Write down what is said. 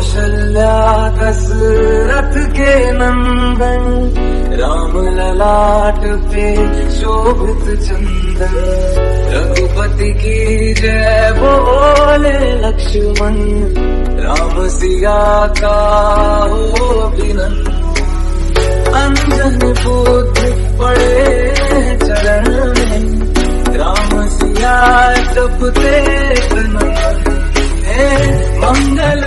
कौशल्या दशरथ के नंदन, राम ललाट पे शोभित चंदन। रघुपति की जय बोले लक्ष्मण, राम सिया का हो अभिनंदन। अंजन पुत्र पड़े चरण में, राम सिया जपते तन मन। मंगल